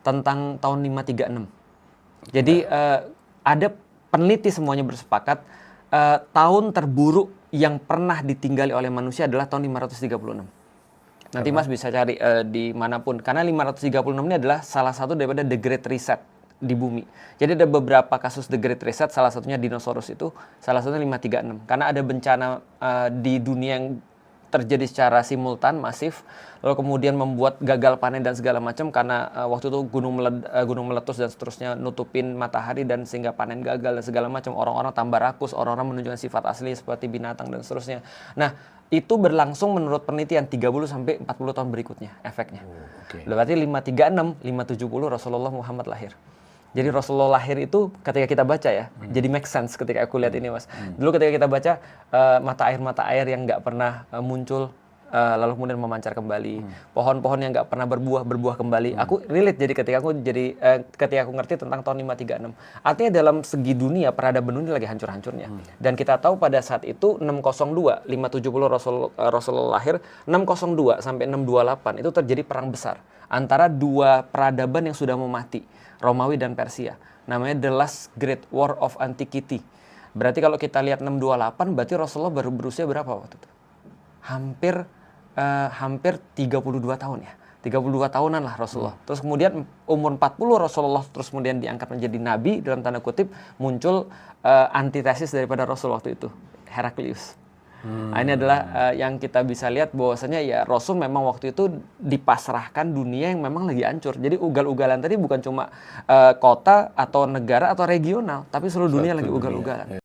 tentang tahun 536. Jadi ada peneliti semuanya bersepakat tahun terburuk yang pernah ditinggali oleh manusia adalah tahun 536. Nanti Mas bisa cari di manapun, karena 536 ini adalah salah satu daripada The Great Reset di bumi. Jadi ada beberapa kasus The Great Reset, salah satunya dinosaurus itu, salah satunya 536. Karena ada bencana di dunia yang terjadi secara simultan, masif, lalu kemudian membuat gagal panen dan segala macam, karena waktu itu gunung meletus dan seterusnya nutupin matahari, dan sehingga panen gagal dan segala macam. Orang-orang tambah rakus, orang-orang menunjukkan sifat asli seperti binatang dan seterusnya. Nah, itu berlangsung menurut penelitian 30-40 tahun berikutnya efeknya. Berarti 536, 570 Rasulullah Muhammad lahir. Jadi Rasulullah lahir itu ketika kita baca ya, jadi make sense ketika aku lihat ini Mas. Dulu ketika kita baca mata air yang nggak pernah muncul, lalu kemudian memancar kembali, pohon-pohon yang nggak pernah berbuah kembali. Aku relate jadi ketika aku ngerti tentang tahun 536. Artinya dalam segi dunia peradaban dunia lagi hancur-hancurnya. Dan kita tahu pada saat itu 602, 570 Rasulullah lahir, 602 sampai 628 itu terjadi perang besar antara dua peradaban yang sudah mau mati, Romawi dan Persia. Namanya The Last Great War of Antiquity. Berarti kalau kita lihat 628, berarti Rasulullah baru berusia berapa waktu itu? Hampir 32 tahun ya. 32 tahunan lah Rasulullah. Terus kemudian umur 40 Rasulullah terus kemudian diangkat menjadi nabi, dalam tanda kutip muncul antitesis daripada Rasul waktu itu, Heraklius. Nah, ini adalah yang kita bisa lihat bahwasanya ya Rasul memang waktu itu dipasrahkan dunia yang memang lagi hancur. Jadi ugal-ugalan tadi bukan cuma kota atau negara atau regional, tapi seluruh dunia lagi ugal-ugalan.